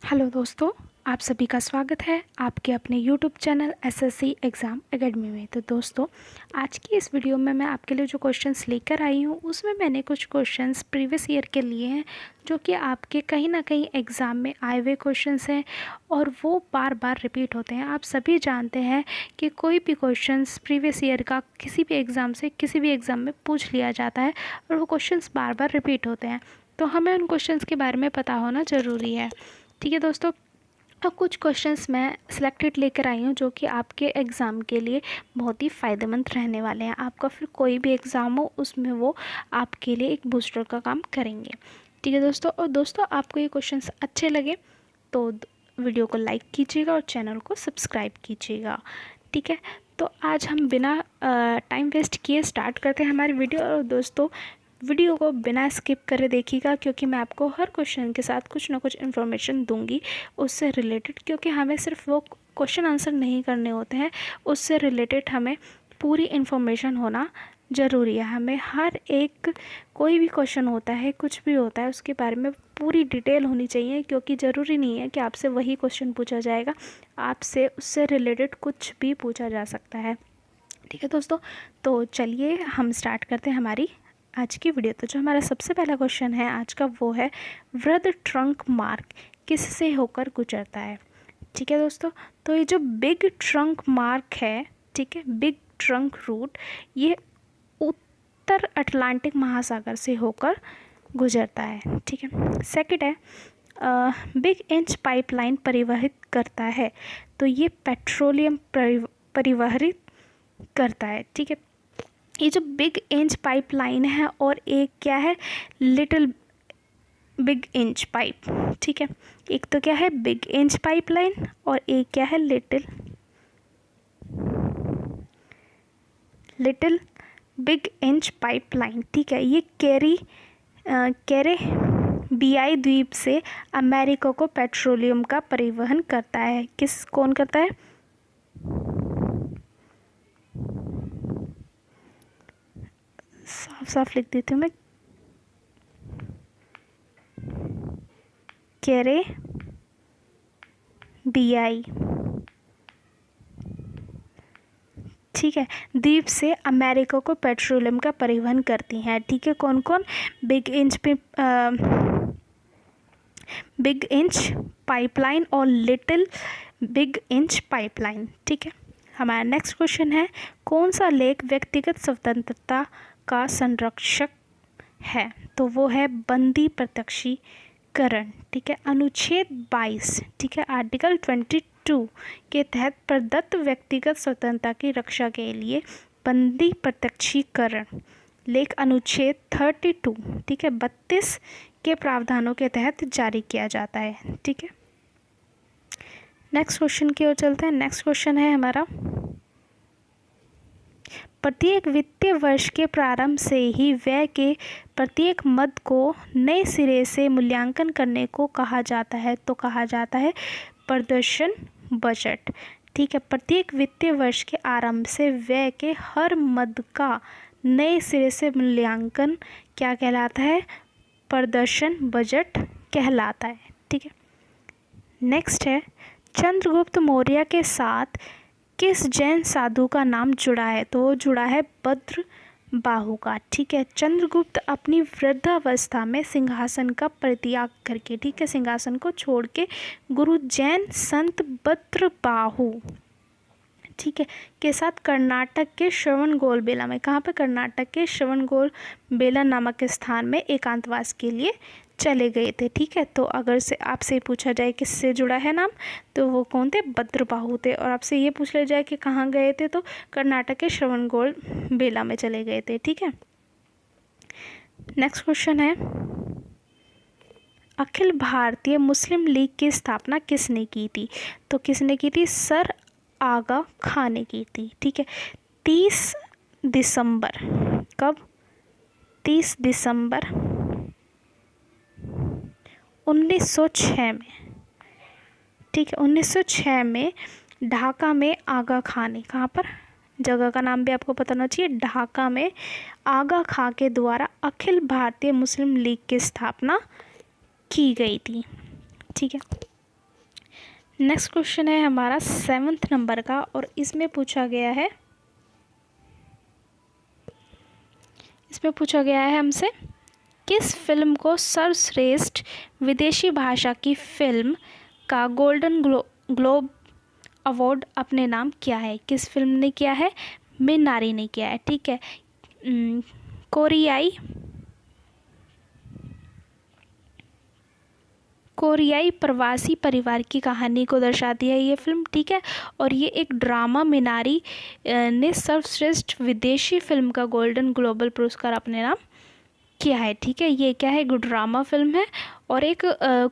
Hello दोस्तों, आप सभी का स्वागत है आपके अपने YouTube channel SSC exam academy में। तो दोस्तों, आज की इस वीडियो में मैं आपके लिए जो क्वेश्चंस लेकर आई हूँ उसमें मैंने कुछ क्वेश्चंस प्रीवियस ईयर के लिए हैं जो कि आपके कहीं ना कहीं एग्ज़ाम में आए हुए क्वेश्चंस हैं और वो बार बार रिपीट होते हैं। आप सभी जानते हैं कि कोई भी क्वेश्चंस प्रीवियस ईयर का किसी भी एग्ज़ाम से किसी भी एग्ज़ाम में पूछ लिया जाता है और वो क्वेश्चंस बार बार रिपीट होते हैं, तो हमें उन क्वेश्चंस के बारे में पता होना ज़रूरी है। ठीक है दोस्तों, अब कुछ क्वेश्चंस मैं सिलेक्टेड लेकर आई हूँ जो कि आपके एग्ज़ाम के लिए बहुत ही फ़ायदेमंद रहने वाले हैं। आपका फिर कोई भी एग्ज़ाम हो उसमें वो आपके लिए एक बूस्टर का काम करेंगे। ठीक है दोस्तों, और दोस्तों आपको ये क्वेश्चंस अच्छे लगे तो वीडियो को लाइक कीजिएगा और चैनल को सब्सक्राइब कीजिएगा। ठीक है, तो आज हम बिना टाइम वेस्ट किए स्टार्ट करते हैं हमारी वीडियो। और दोस्तों, वीडियो को बिना स्किप करे देखिएगा क्योंकि मैं आपको हर क्वेश्चन के साथ कुछ ना कुछ इन्फॉर्मेशन दूंगी उससे रिलेटेड, क्योंकि हमें सिर्फ वो क्वेश्चन आंसर नहीं करने होते हैं, उससे रिलेटेड हमें पूरी इन्फॉर्मेशन होना ज़रूरी है। हमें हर एक कोई भी क्वेश्चन होता है, कुछ भी होता है, उसके बारे में पूरी डिटेल होनी चाहिए, क्योंकि ज़रूरी नहीं है कि आपसे वही क्वेश्चन पूछा जाएगा, आपसे उससे रिलेटेड कुछ भी पूछा जा सकता है। ठीक है दोस्तों, तो चलिए हम स्टार्ट करते हैं हमारी आज की वीडियो। तो जो हमारा सबसे पहला क्वेश्चन है आज का वो है, वृहद ट्रंक मार्ग किससे होकर गुजरता है। ठीक है दोस्तों, तो ये जो बिग ट्रंक मार्ग है, ठीक है, बिग ट्रंक रूट, ये उत्तर अटलांटिक महासागर से होकर गुजरता है। ठीक है, सेकंड है, बिग इंच पाइपलाइन परिवहित करता है, तो ये पेट्रोलियम परिवहित करता है। ठीक है, ये जो बिग इंच पाइपलाइन है और एक क्या है, लिटिल बिग इंच पाइप। ठीक है, एक तो क्या है बिग इंच पाइपलाइन और एक क्या है लिटिल बिग इंच पाइपलाइन। ठीक है, ये कैरेबियाई द्वीप से अमेरिका को पेट्रोलियम का परिवहन करता है। कौन करता है? साफ साफ लिख देती हूँ मैं, कैरेबियाई, ठीक है, द्वीप से अमेरिका को पेट्रोलियम का परिवहन करती हैं। ठीक है, कौन कौन? बिग इंच पाइपलाइन और लिटिल बिग इंच पाइपलाइन। ठीक है, हमारा नेक्स्ट क्वेश्चन है, कौन सा लेख व्यक्तिगत स्वतंत्रता का संरक्षक है, तो वो है बंदी प्रत्यक्षीकरण। ठीक है, अनुच्छेद 22, ठीक है, आर्टिकल 22 के तहत प्रदत्त व्यक्तिगत स्वतंत्रता की रक्षा के लिए बंदी प्रत्यक्षीकरण लेख अनुच्छेद 32, ठीक है, 32 के प्रावधानों के तहत जारी किया जाता है। ठीक है, नेक्स्ट क्वेश्चन की ओर चलते हैं। नेक्स्ट क्वेश्चन है हमारा, प्रत्येक वित्तीय वर्ष के प्रारंभ से ही व्यय के प्रत्येक मद को नए सिरे से मूल्यांकन करने को कहा जाता है, तो कहा जाता है प्रदर्शन बजट। ठीक है, प्रत्येक वित्तीय वर्ष के आरंभ से व्यय के हर मद का नए सिरे से मूल्यांकन क्या कहलाता है? प्रदर्शन बजट कहलाता है। ठीक है, नेक्स्ट है, चंद्रगुप्त मौर्य के साथ किस जैन साधु का नाम जुड़ा है, तो वो जुड़ा है भद्रबाहु का। ठीक है, चंद्रगुप्त अपनी वृद्धावस्था में सिंहासन का परित्याग करके, ठीक है, सिंहासन को छोड़ के गुरु जैन संत भद्रबाहु, ठीक है, के साथ कर्नाटक के श्रवणबेलगोला बेला में, कहाँ पे? कर्नाटक के श्रवणबेलगोला बेला नामक स्थान में एकांतवास के लिए चले गए थे। ठीक है, तो अगर से आपसे पूछा जाए किससे जुड़ा है नाम, तो वो कौन थे? भद्रबाहु थे। और आपसे ये पूछ लिया जाए कि कहाँ गए थे, तो कर्नाटक के श्रवणबेलगोला बेला में चले गए थे। ठीक है, नेक्स्ट क्वेश्चन है, अखिल भारतीय मुस्लिम लीग की स्थापना किसने की थी, तो किसने की थी? सर आगा खान ने की थी। ठीक है, 30 दिसंबर, कब? 30 दिसंबर 1906 में। ठीक है, 1906 में ढाका में आगा खान ने, कहाँ पर? जगह का नाम भी आपको पता होना चाहिए, ढाका में आगा खां के द्वारा अखिल भारतीय मुस्लिम लीग की स्थापना की गई थी। ठीक है, नेक्स्ट क्वेश्चन है हमारा 7th नंबर का, और इसमें पूछा गया है हमसे, किस फिल्म को सर्वश्रेष्ठ विदेशी भाषा की फिल्म का गोल्डन ग्लोब अवार्ड अपने नाम किया है? किस फिल्म ने किया है? मिनारी ने किया है। ठीक है, कोरियाई प्रवासी परिवार की कहानी को दर्शाती है ये फिल्म। ठीक है, और ये एक ड्रामा मिनारी ने सर्वश्रेष्ठ विदेशी फिल्म का गोल्डन ग्लोबल पुरस्कार अपने नाम किया है। ठीक है, ये क्या है? एक ड्रामा फिल्म है और एक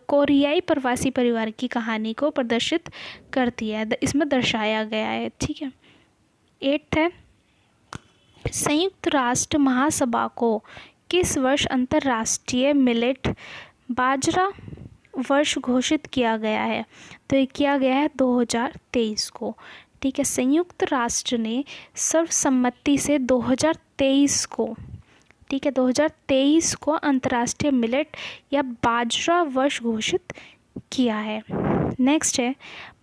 कोरियाई प्रवासी परिवार की कहानी को प्रदर्शित करती है, इसमें दर्शाया गया है। ठीक है, 8th है, संयुक्त राष्ट्र महासभा को किस वर्ष अंतर्राष्ट्रीय मिलेट बाजरा वर्ष घोषित किया गया है? तो ये किया गया है 2023 को। ठीक है, संयुक्त राष्ट्र ने सर्वसम्मति से 2023 को, ठीक है, 2023 को अंतर्राष्ट्रीय मिलेट या बाजरा वर्ष घोषित किया है। नेक्स्ट है,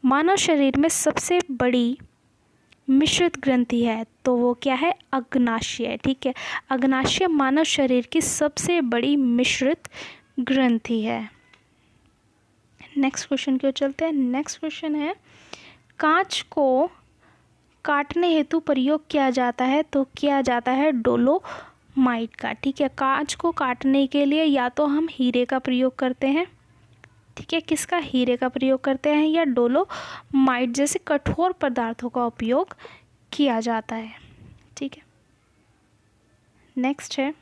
मानव शरीर में सबसे बड़ी मिश्रित ग्रंथि है, तो वो क्या है? अग्नाशय। ठीक है, अग्नाशय मानव शरीर की सबसे बड़ी मिश्रित ग्रंथि है। नेक्स्ट क्वेश्चन की ओर चलते हैं। नेक्स्ट क्वेश्चन है, कांच को काटने हेतु प्रयोग किया जाता है, तो किया जाता है डोलोमाइट का। ठीक है, कांच को काटने के लिए या तो हम हीरे का प्रयोग करते हैं, ठीक है, किसका? हीरे का प्रयोग करते हैं, या डोलोमाइट जैसे कठोर पदार्थों का उपयोग किया जाता है। ठीक है, नेक्स्ट है,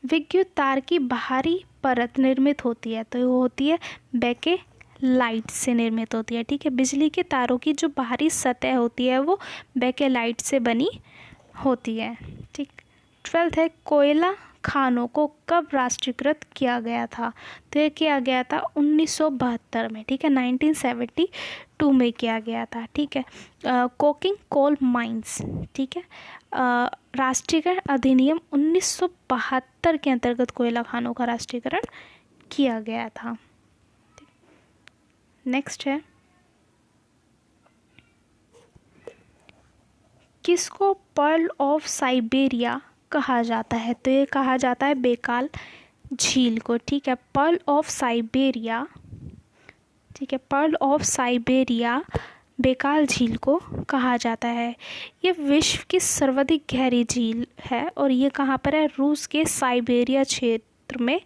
विद्युत तार की बाहरी परत निर्मित होती है, तो वो होती है बेकेलाइट से निर्मित होती है। ठीक है, बिजली के तारों की जो बाहरी सतह होती है वो बेकेलाइट से बनी होती है। ठीक, 12th है, कोयला खानों को कब राष्ट्रीयकृत किया गया था? तो ये किया गया था 1972 में। ठीक है, 1972 में किया गया था। ठीक है, कोकिंग कोल माइंस, ठीक है, राष्ट्रीयकरण अधिनियम 1972 के अंतर्गत कोयला खानों का राष्ट्रीयकरण किया गया था। नेक्स्ट है, किसको पर्ल ऑफ साइबेरिया कहा जाता है? तो ये कहा जाता है बेकाल झील को। ठीक है, पर्ल ऑफ साइबेरिया, ठीक है, पर्ल ऑफ साइबेरिया बेकाल झील को कहा जाता है। ये विश्व की सर्वाधिक गहरी झील है और ये कहाँ पर है? रूस के साइबेरिया क्षेत्र में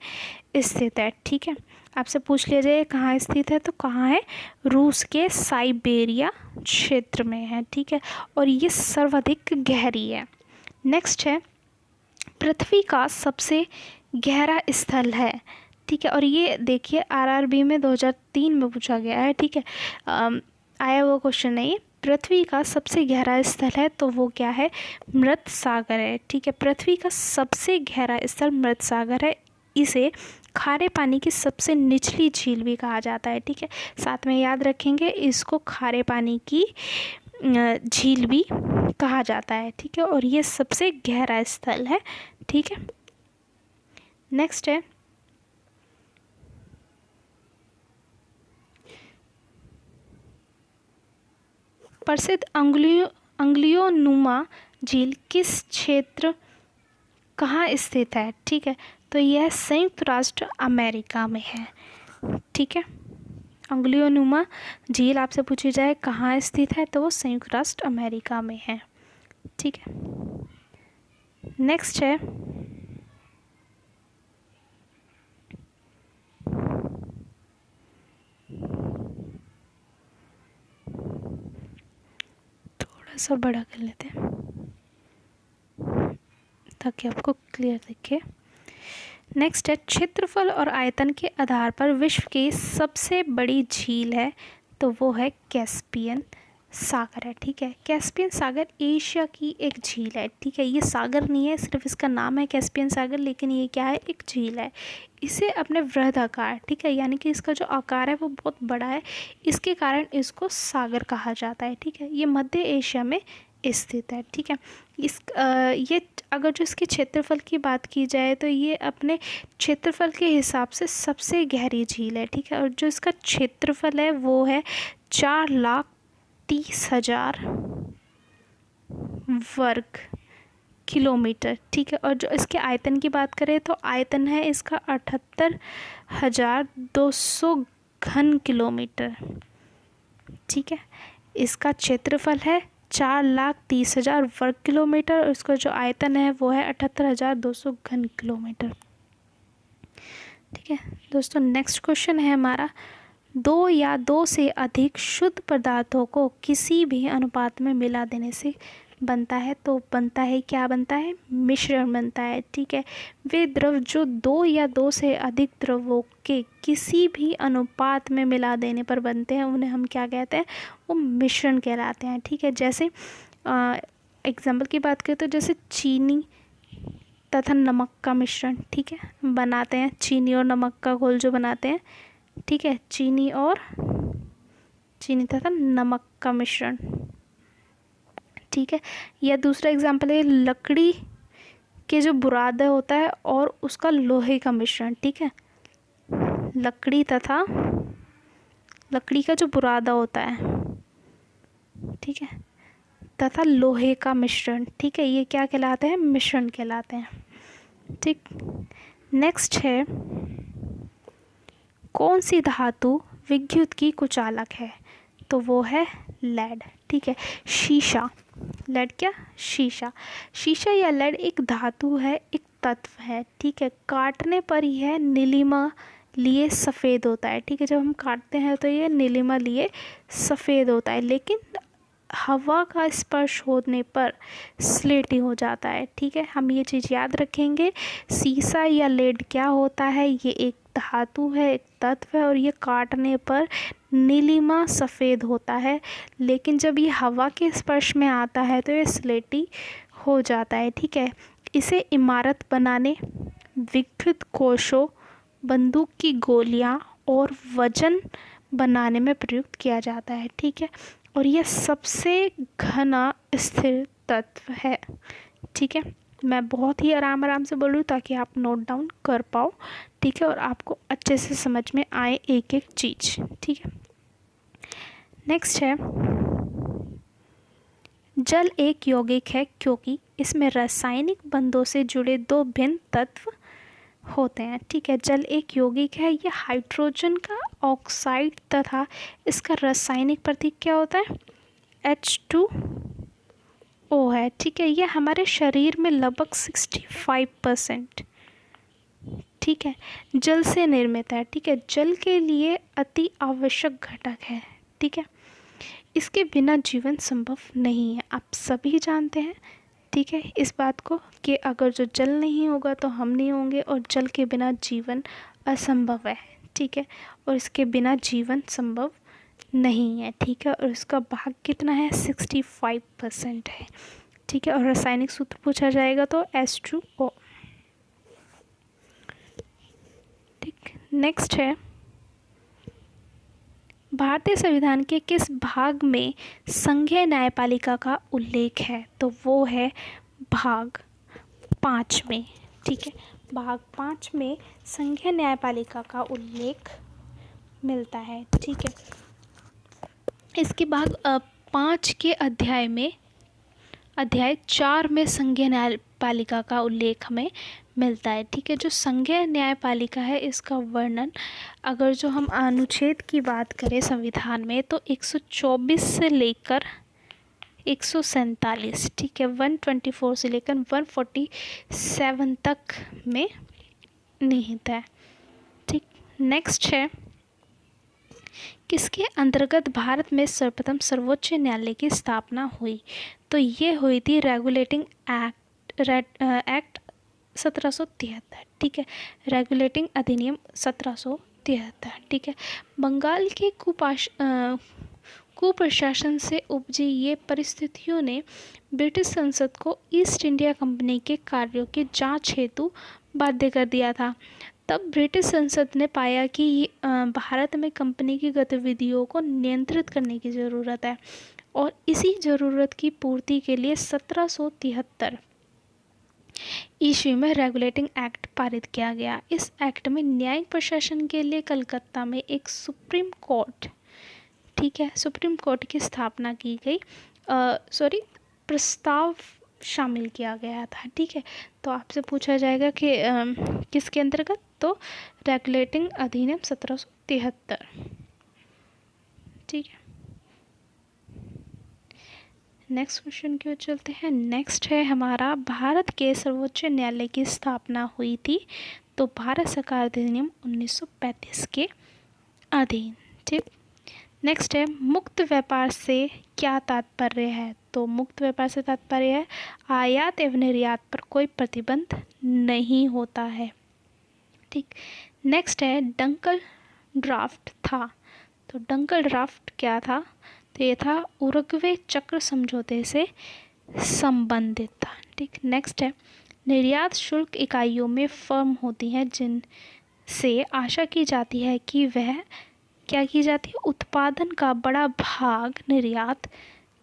स्थित है। ठीक है, आपसे पूछ लिया जाए कहाँ स्थित है, तो कहाँ है? रूस के साइबेरिया क्षेत्र में है। ठीक है, और ये सर्वाधिक गहरी है। नेक्स्ट है, पृथ्वी का सबसे गहरा स्थल है। ठीक है, और ये देखिए आरआरबी में 2003 में पूछा गया है। ठीक है, आया वो क्वेश्चन नहीं। पृथ्वी का सबसे गहरा स्थल है, तो वो क्या है? मृत सागर है। ठीक है, पृथ्वी का सबसे गहरा स्थल मृत सागर है। इसे खारे पानी की सबसे निचली झील भी कहा जाता है। ठीक है, साथ में याद रखेंगे इसको खारे पानी की झील भी कहा जाता है। ठीक है, और ये सबसे गहरा स्थल है। ठीक है, नेक्स्ट है, प्रसिद्ध अंगुलियोनुमा झील किस क्षेत्र कहाँ स्थित है? ठीक है, तो यह संयुक्त राष्ट्र अमेरिका में है। ठीक है, अंगुलियोनुमा झील आपसे पूछी जाए कहाँ स्थित है, तो वो संयुक्त राष्ट्र अमेरिका में है। ठीक है, नेक्स्ट है, थोड़ा सा बड़ा कर लेते हैं ताकि आपको क्लियर दिखे। नेक्स्ट है, क्षेत्रफल और आयतन के आधार पर विश्व की सबसे बड़ी झील है, तो वो है कैस्पियन सागर है। ठीक है, कैस्पियन सागर एशिया की एक झील है। ठीक है, ये सागर नहीं है, सिर्फ इसका नाम है कैस्पियन सागर, लेकिन ये क्या है? एक झील है। इसे अपने वृहद आकार, ठीक है, यानी कि इसका जो आकार है वो बहुत बड़ा है, इसके कारण इसको सागर कहा जाता है। ठीक है, ये मध्य एशिया में स्थित है। ठीक है, ये अगर जो इसके क्षेत्रफल की बात की जाए तो ये अपने क्षेत्रफल के हिसाब से सबसे गहरी झील है। ठीक है, और जो इसका क्षेत्रफल है वो है 4,30,000 वर्ग किलोमीटर। ठीक है, और जो इसके आयतन की बात करें तो आयतन है इसका 78,200 घन किलोमीटर। ठीक है, इसका क्षेत्रफल है 4,30,000 वर्ग किलोमीटर और इसका जो आयतन है वो है 78,200 घन किलोमीटर। ठीक है दोस्तों, नेक्स्ट क्वेश्चन है हमारा, दो या दो से अधिक शुद्ध पदार्थों को किसी भी अनुपात में मिला देने से बनता है, तो बनता है क्या बनता है? मिश्रण बनता है। ठीक है, वे द्रव जो दो या दो से अधिक द्रवों के किसी भी अनुपात में मिला देने पर बनते हैं उन्हें हम क्या कहते हैं? वो मिश्रण कहलाते हैं। ठीक है, जैसे एग्जाम्पल की बात करें तो जैसे चीनी तथा नमक का मिश्रण, ठीक है, बनाते हैं, चीनी और नमक का घोल जो बनाते हैं। ठीक है, चीनी तथा नमक का मिश्रण। ठीक है, या दूसरा एग्जाम्पल है लकड़ी के जो बुरादा होता है और उसका लोहे का मिश्रण। ठीक है, लकड़ी का जो बुरादा होता है, ठीक है, तथा लोहे का मिश्रण। ठीक है, ये क्या कहलाते हैं? मिश्रण कहलाते हैं। ठीक, नेक्स्ट है, कौन सी धातु विद्युत की कुचालक है? तो वो है लेड। ठीक है, शीशा, लेड क्या? शीशा। शीशा या लेड एक धातु है, एक तत्व है। ठीक है, काटने पर यह नीलिमा लिए सफ़ेद होता है। ठीक है, जब हम काटते हैं तो ये नीलिमा लिए सफ़ेद होता है, लेकिन हवा का स्पर्श होने पर स्लेटी हो जाता है। ठीक है, हम ये चीज़ याद रखेंगे। शीशा या लेड क्या होता है? ये एक धातु है, एक तत्व है और ये काटने पर नीलिमा सफ़ेद होता है, लेकिन जब ये हवा के स्पर्श में आता है तो ये स्लेटी हो जाता है। ठीक है, इसे इमारत बनाने, विद्युत कोशों, बंदूक की गोलियां और वजन बनाने में प्रयुक्त किया जाता है। ठीक है, और यह सबसे घना स्थिर तत्व है। ठीक है, मैं बहुत ही आराम से बोल रही हूँ ताकि आप नोट डाउन कर पाओ। ठीक है, और आपको अच्छे से समझ में आए एक एक चीज़। ठीक है, नेक्स्ट है, जल एक यौगिक है क्योंकि इसमें रासायनिक बंधों से जुड़े दो भिन्न तत्व होते हैं। ठीक है, जल एक यौगिक है, यह हाइड्रोजन का ऑक्साइड तथा इसका रासायनिक प्रतीक क्या होता है? H2O है। ठीक है, यह हमारे शरीर में लगभग 65% ठीक है जल से निर्मित है। ठीक है, जल के लिए अति आवश्यक घटक है। ठीक है, इसके बिना जीवन संभव नहीं है, आप सभी जानते हैं। ठीक है, इस बात को कि अगर जो जल नहीं होगा तो हम नहीं होंगे और जल के बिना जीवन असंभव है। ठीक है, और इसके बिना जीवन संभव नहीं है। ठीक है, और इसका भाग कितना है? 65% है। ठीक है, और रासायनिक सूत्र पूछा जाएगा तो H2O। ठीक, नेक्स्ट है, भारतीय संविधान के किस भाग में संघीय न्यायपालिका का उल्लेख है? तो वो है भाग 5 में। ठीक है, भाग 5 में संघीय न्यायपालिका का उल्लेख मिलता है। ठीक है, इसके भाग 5 के अध्याय 4 में संघीय न्यायपालिका का उल्लेख हमें मिलता है। ठीक है, जो संघीय न्यायपालिका है इसका वर्णन अगर जो हम अनुच्छेद की बात करें संविधान में तो 124 से लेकर 147, ठीक है, 124 से लेकर 147 तक में निहित है। ठीक, नेक्स्ट है, किसके अंतर्गत भारत में सर्वप्रथम सर्वोच्च न्यायालय की स्थापना हुई? तो ये हुई थी रेगुलेटिंग एक्ट 1773। ठीक है, रेगुलेटिंग अधिनियम 1773। ठीक है, बंगाल के कुप्रशासन से उपजी ये परिस्थितियों ने ब्रिटिश संसद को ईस्ट इंडिया कंपनी के कार्यों की जांच हेतु बाध्य कर दिया था। तब ब्रिटिश संसद ने पाया कि भारत में कंपनी की गतिविधियों को नियंत्रित करने की ज़रूरत है और इसी ज़रूरत की पूर्ति के लिए 1773 ईस्वी में रेगुलेटिंग एक्ट पारित किया गया। इस एक्ट में न्यायिक प्रशासन के लिए कलकत्ता में एक सुप्रीम कोर्ट, ठीक है, सुप्रीम कोर्ट की स्थापना की गई, प्रस्ताव शामिल किया गया था। ठीक है, तो आपसे पूछा जाएगा कि किसके अंतर्गत, तो रेगुलेटिंग अधिनियम 1773। ठीक है, नेक्स्ट क्वेश्चन की ओर चलते हैं। नेक्स्ट है हमारा, भारत के सर्वोच्च न्यायालय की स्थापना हुई थी, तो भारत सरकार अधिनियम 1935 के अधीन। ठीक, नेक्स्ट है, मुक्त व्यापार से क्या तात्पर्य है, तो मुक्त व्यापार से तात्पर्य है आयात एवं निर्यात पर कोई प्रतिबंध नहीं होता है। ठीक, नेक्स्ट है, डंकल ड्राफ्ट था, तो डंकल ड्राफ्ट क्या था, तो ये था उरुग्वे चक्र समझौते से संबंधित था। ठीक, नेक्स्ट है, निर्यात शुल्क इकाइयों में फर्म होती हैं जिनसे आशा की जाती है कि वह क्या की जाती है, उत्पादन का बड़ा भाग निर्यात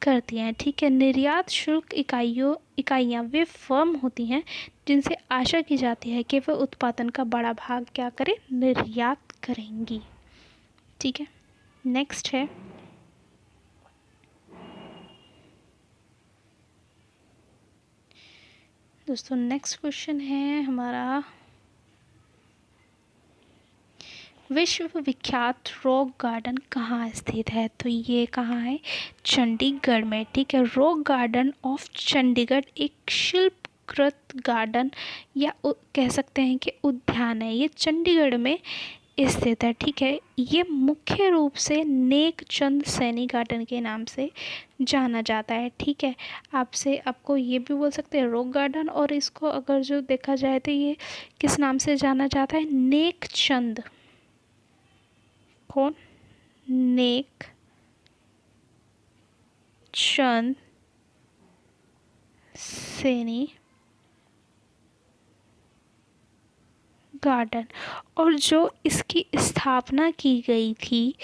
करती हैं। ठीक है, निर्यात शुल्क इकाइयाँ वे फर्म होती हैं जिनसे आशा की जाती है कि वे उत्पादन का बड़ा भाग क्या करें, निर्यात करेंगी। ठीक है, नेक्स्ट है, दोस्तों नेक्स्ट क्वेश्चन है हमारा, विश्व विख्यात रॉक गार्डन कहाँ स्थित है, तो ये कहाँ है, चंडीगढ़ में। ठीक है, रॉक गार्डन ऑफ चंडीगढ़ एक शिल्पकृत गार्डन या कह सकते हैं कि उद्यान है, ये चंडीगढ़ में स्थित है। ठीक है, ये मुख्य रूप से नेक चंद सैनी गार्डन के नाम से जाना जाता है। ठीक है, आपको ये भी बोल सकते हैं रॉक गार्डन, और इसको अगर जो देखा जाए तो ये किस नाम से जाना जाता है, नेक चंद, कौन, नेक चंद सैनी गार्डन। और जो इसकी स्थापना की गई थी,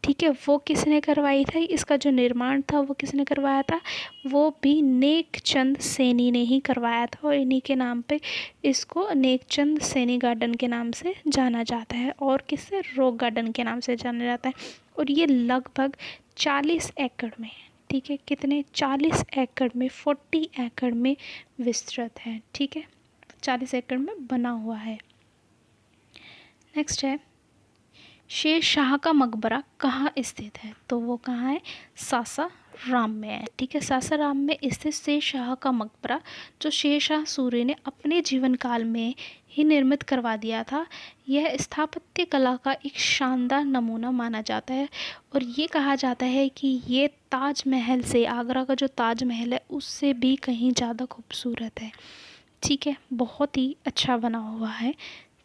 ठीक है, वो किसने करवाई थी, इसका जो निर्माण था वो किसने करवाया था, वो भी नेक चंद सैनी ने ही करवाया था, और इन्हीं के नाम पे इसको नेक चंद सैनी गार्डन के नाम से जाना जाता है, और किससे, रॉक गार्डन के नाम से जाना जाता है। और ये लगभग 40 एकड़ में, ठीक है, कितने, 40 एकड़ में, 40 एकड़ में विस्तृत है। ठीक है, 40 एकड़ में बना हुआ है। नेक्स्ट है, शेर शाह का मकबरा कहाँ स्थित है, तो वो कहाँ है, सासाराम में है। ठीक है, सासाराम में स्थित शेर शाह का मकबरा, जो शेर शाह सूरी ने अपने जीवन काल में ही निर्मित करवा दिया था, यह स्थापत्य कला का एक शानदार नमूना माना जाता है, और ये कहा जाता है कि ये ताजमहल से, आगरा का जो ताजमहल है उससे भी कहीं ज़्यादा खूबसूरत है। ठीक है, बहुत ही अच्छा बना हुआ है।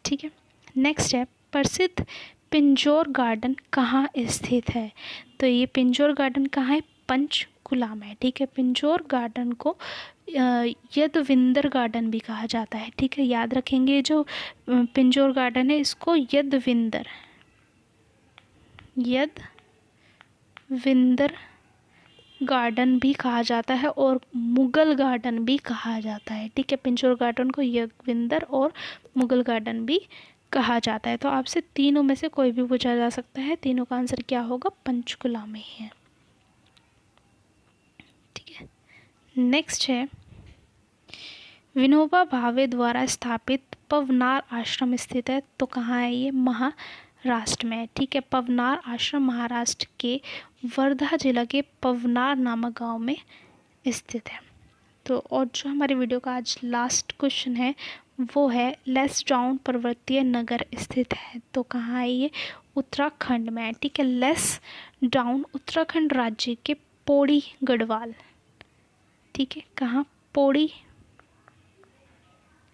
ठीक है, नेक्स्ट है, प्रसिद्ध पिंजौर गार्डन कहाँ स्थित है, तो ये पिंजौर गार्डन कहाँ है, पंचकुला में। ठीक है, पिंजौर गार्डन को यदविंदर गार्डन भी कहा जाता है। ठीक है, याद रखेंगे, जो पिंजौर गार्डन है इसको यदविंदर गार्डन भी कहा जाता है, और मुगल गार्डन भी कहा जाता है। ठीक है, पिंजौर गार्डन को यदविंदर और मुगल गार्डन भी कहा जाता है। तो आपसे तीनों में से कोई भी पूछा जा सकता है, तीनों का आंसर क्या होगा, पंचकुला में ही है। ठीक है, नेक्स्ट है, विनोबा भावे द्वारा स्थापित पवनार आश्रम स्थित है, तो कहाँ है ये, महाराष्ट्र में। ठीक है, पवनार आश्रम महाराष्ट्र के वर्धा जिला के पवनार नामक गांव में स्थित है। तो और जो हमारी वीडियो का आज लास्ट क्वेश्चन है वो है, लेसडाउन पर्वतीय नगर स्थित है, तो कहाँ है ये, उत्तराखंड में है। ठीक है, लेसडाउन उत्तराखंड राज्य के पौड़ी गढ़वाल, ठीक है, कहाँ, पौड़ी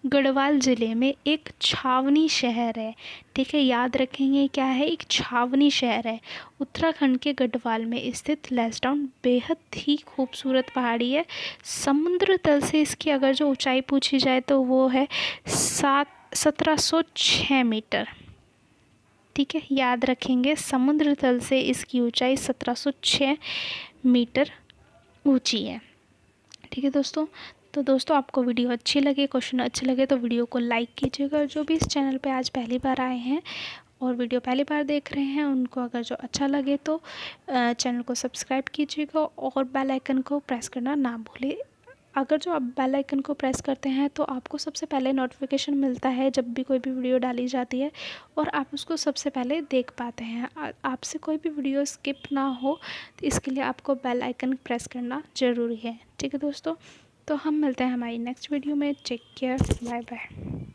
गढ़वाल ज़िले में एक छावनी शहर है। ठीक है, याद रखेंगे क्या है, एक छावनी शहर है, उत्तराखंड के गढ़वाल में स्थित लेसडाउन बेहद ही खूबसूरत पहाड़ी है। समुद्र तल से इसकी अगर जो ऊंचाई पूछी जाए तो वो है 1706 मीटर। ठीक है, याद रखेंगे, समुद्र तल से इसकी ऊंचाई 1706 मीटर ऊंची है। ठीक है दोस्तों। तो दोस्तों आपको वीडियो अच्छी लगे, क्वेश्चन अच्छे लगे तो वीडियो को लाइक कीजिएगा। जो भी इस चैनल पे आज पहली बार आए हैं और वीडियो पहली बार देख रहे हैं, उनको अगर जो अच्छा लगे तो चैनल को सब्सक्राइब कीजिएगा और बेल आइकन को प्रेस करना ना भूलें। अगर जो आप बेल आइकन को प्रेस करते हैं तो आपको सबसे पहले नोटिफिकेशन मिलता है जब भी कोई भी वीडियो डाली जाती है, और आप उसको सबसे पहले देख पाते हैं। आपसे कोई भी वीडियो स्किप ना हो, तो इसके लिए आपको बेल आइकन प्रेस करना ज़रूरी है। ठीक है दोस्तों, तो हम मिलते हैं हमारी नेक्स्ट वीडियो में। Take care, bye bye.